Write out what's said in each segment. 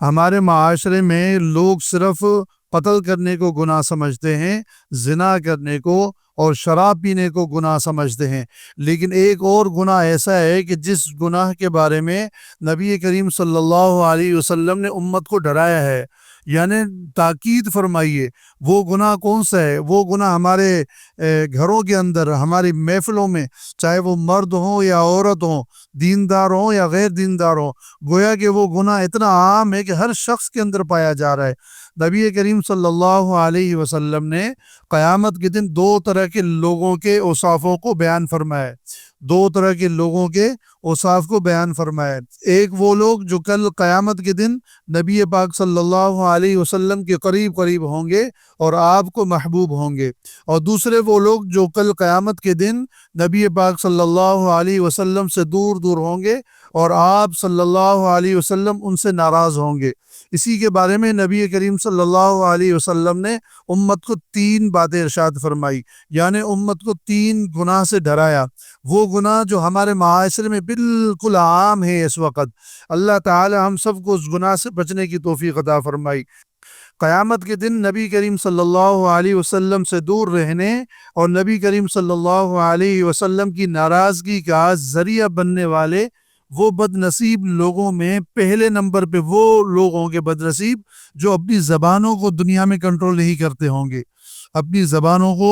ہمارے معاشرے میں لوگ صرف قتل کرنے کو گناہ سمجھتے ہیں، زنا کرنے کو اور شراب پینے کو گناہ سمجھتے ہیں، لیکن ایک اور گناہ ایسا ہے کہ جس گناہ کے بارے میں نبی کریم صلی اللہ علیہ وسلم نے امت کو ڈرایا ہے، یعنی تاکید فرمائیے۔ وہ گناہ کون سا ہے؟ وہ گناہ ہمارے گھروں کے اندر، ہماری محفلوں میں، چاہے وہ مرد ہوں یا عورت ہوں، دیندار ہوں یا غیر دیندار ہوں، گویا کہ وہ گناہ اتنا عام ہے کہ ہر شخص کے اندر پایا جا رہا ہے۔ نبی کریم صلی اللہ علیہ وسلم نے قیامت کے دن دو طرح کے لوگوں کے اوصافوں کو بیان فرمایا ہے، دو طرح کے لوگوں کے اوصاف کو بیان فرمایا ہے۔ ایک وہ لوگ جو کل قیامت کے دن نبی پاک صلی اللہ علیہ وسلم کے قریب ہوں گے اور آپ کو محبوب ہوں گے، اور دوسرے وہ لوگ جو کل قیامت کے دن نبی پاک صلی اللہ علیہ وسلم سے دور ہوں گے اور آپ صلی اللہ علیہ وسلم ان سے ناراض ہوں گے۔ اسی کے بارے میں نبی کریم صلی اللہ علیہ وسلم نے امت کو تین باتیں ارشاد فرمائی، یعنی امت کو تین گناہ سے ڈرایا۔ وہ گناہ جو ہمارے معاشرے میں بالکل عام ہے اس وقت، اللہ تعالی ہم سب کو اس گناہ سے بچنے کی توفیق عطا فرمائی۔ قیامت کے دن نبی کریم صلی اللہ علیہ وسلم سے دور رہنے اور نبی کریم صلی اللہ علیہ وسلم کی ناراضگی کا ذریعہ بننے والے وہ بد نصیب لوگوں میں پہلے نمبر پہ وہ لوگ ہوں گے بد نصیب جو اپنی زبانوں کو دنیا میں کنٹرول نہیں کرتے ہوں گے، اپنی زبانوں کو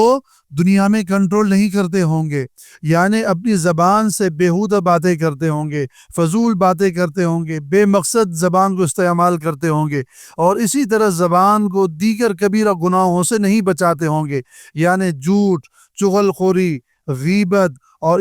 دنیا میں کنٹرول نہیں کرتے ہوں گے، یعنی اپنی زبان سے بیہودہ باتیں کرتے ہوں گے، فضول باتیں کرتے ہوں گے، بے مقصد زبان کو استعمال کرتے ہوں گے، اور اسی طرح زبان کو دیگر کبیرہ گناہوں سے نہیں بچاتے ہوں گے، یعنی جھوٹ، چغل خوری، غیبت اور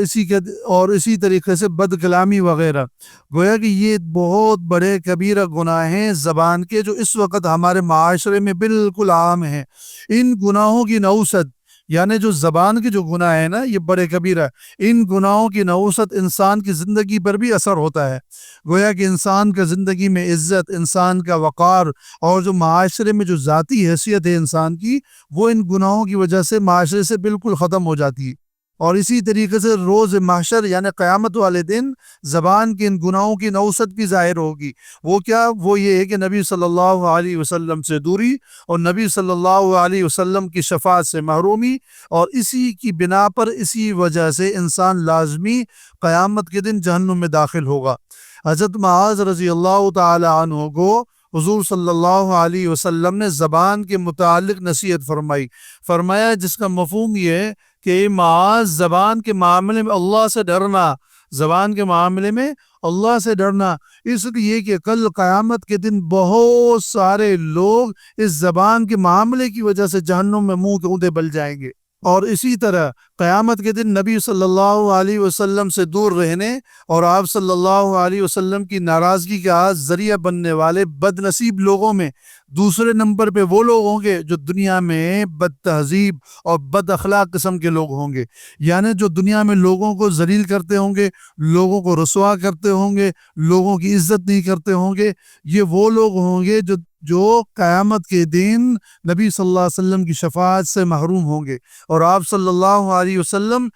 اسی طریقے سے بد کلامی وغیرہ۔ گویا کہ یہ بہت بڑے کبیرہ گناہ ہیں زبان کے، جو اس وقت ہمارے معاشرے میں بالکل عام ہیں۔ ان گناہوں کی نوسط، یعنی جو زبان کے جو گناہ ہیں نا، یہ بڑے کبیرہ، ان گناہوں کی نوسط انسان کی زندگی پر بھی اثر ہوتا ہے۔ گویا کہ انسان کا زندگی میں عزت، انسان کا وقار اور جو معاشرے میں جو ذاتی حیثیت ہے انسان کی، وہ ان گناہوں کی وجہ سے معاشرے سے بالکل ختم ہو جاتی ہے۔ اور اسی طریقے سے روز محشر یعنی قیامت والے دن زبان کے ان گناہوں کی نوسط بھی ظاہر ہوگی۔ وہ کیا؟ وہ یہ ہے کہ نبی صلی اللہ علیہ وسلم سے دوری اور نبی صلی اللہ علیہ وسلم کی شفاعت سے محرومی، اور اسی کی بنا پر، اسی وجہ سے انسان لازمی قیامت کے دن جہنم میں داخل ہوگا۔ حضرت معاذ رضی اللہ تعالی عنہ کو حضور صلی اللہ علیہ وسلم نے زبان کے متعلق نصیحت فرمایا جس کا مفہوم یہ ہے کہ معاذ، زبان کے معاملے میں اللہ سے ڈرنا، زبان کے معاملے میں اللہ سے ڈرنا، اس لیے کہ کل قیامت کے دن بہت سارے لوگ اس زبان کے معاملے کی وجہ سے جہنم میں منہ کے اونتے بل جائیں گے۔ اور اسی طرح قیامت کے دن نبی صلی اللہ علیہ وسلم سے دور رہنے اور آپ صلی اللہ علیہ وسلم کی ناراضگی کا ذریعہ بننے والے بد نصیب لوگوں میں دوسرے نمبر پہ وہ لوگ ہوں گے جو دنیا میں بد تہذیب اور بد اخلاق قسم کے لوگ ہوں گے، یعنی جو دنیا میں لوگوں کو ذلیل کرتے ہوں گے، لوگوں کو رسوا کرتے ہوں گے، لوگوں کی عزت نہیں کرتے ہوں گے۔ یہ وہ لوگ ہوں گے جو قیامت کے دن نبی صلی اللہ علیہ وسلم کی شفاعت سے محروم ہوں گے، اور آپ صلی اللہ علیہ وسلم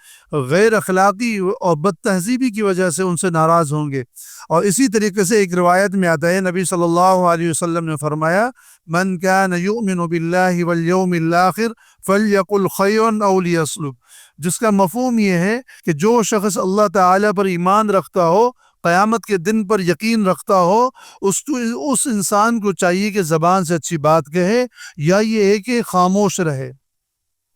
غیر اخلاقی اور بد تہذیبی کی وجہ سے ان سے ناراض ہوں گے۔ اور اسی طریقے سے ایک روایت میں آتا ہے، نبی صلی اللہ علیہ وسلم نے فرمایا، من کان یؤمن باللہ والیوم الآخر فلیقل خیرا او لیصمت، جس کا مفہوم یہ ہے کہ جو شخص اللہ تعالی پر ایمان رکھتا ہو، قیامت کے دن پر یقین رکھتا ہو، اس انسان کو چاہیے کہ زبان سے اچھی بات کہے یا یہ ہے کہ خاموش رہے۔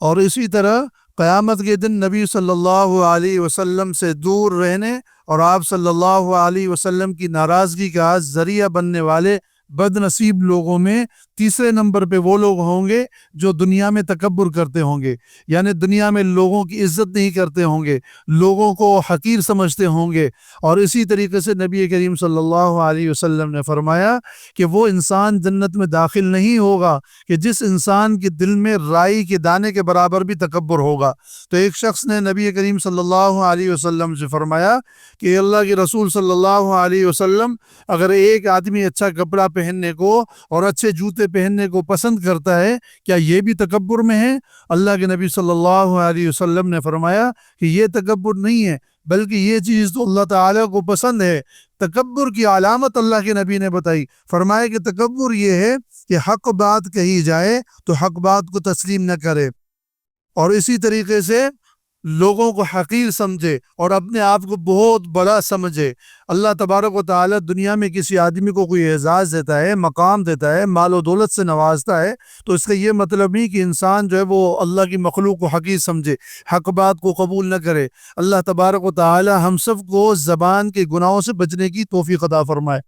اور اسی طرح قیامت کے دن نبی صلی اللہ علیہ وسلم سے دور رہنے اور آپ صلی اللہ علیہ وسلم کی ناراضگی کا ذریعہ بننے والے بد نصیب لوگوں میں تیسرے نمبر پہ وہ لوگ ہوں گے جو دنیا میں تکبر کرتے ہوں گے، یعنی دنیا میں لوگوں کی عزت نہیں کرتے ہوں گے، لوگوں کو حقیر سمجھتے ہوں گے۔ اور اسی طریقے سے نبی کریم صلی اللہ علیہ وسلم نے فرمایا کہ وہ انسان جنت میں داخل نہیں ہوگا کہ جس انسان کے دل میں رائی کے دانے کے برابر بھی تکبر ہوگا۔ تو ایک شخص نے نبی کریم صلی اللہ علیہ وسلم سے فرمایا کہ اللہ کے رسول صلی اللہ علیہ وسلم، اگر ایک آدمی اچھا کپڑا پہننے کو اور اچھے جوتے پہننے کو پسند کرتا ہے، کیا یہ بھی تکبر میں ہے؟ اللہ کے نبی صلی اللہ علیہ وسلم نے فرمایا کہ یہ تکبر نہیں ہے، بلکہ یہ چیز تو اللہ تعالیٰ کو پسند ہے۔ تکبر کی علامت اللہ کے نبی نے بتائی، فرمایا کہ تکبر یہ ہے کہ حق بات کہی جائے تو حق بات کو تسلیم نہ کرے، اور اسی طریقے سے لوگوں کو حقیر سمجھے اور اپنے آپ کو بہت بڑا سمجھے۔ اللہ تبارک و تعالیٰ دنیا میں کسی آدمی کو کوئی اعزاز دیتا ہے، مقام دیتا ہے، مال و دولت سے نوازتا ہے، تو اس کا یہ مطلب نہیں کہ انسان جو ہے وہ اللہ کی مخلوق کو حقیر سمجھے، حق بات کو قبول نہ کرے۔ اللہ تبارک و تعالیٰ ہم سب کو زبان کے گناہوں سے بچنے کی توفیق عطا فرمائے۔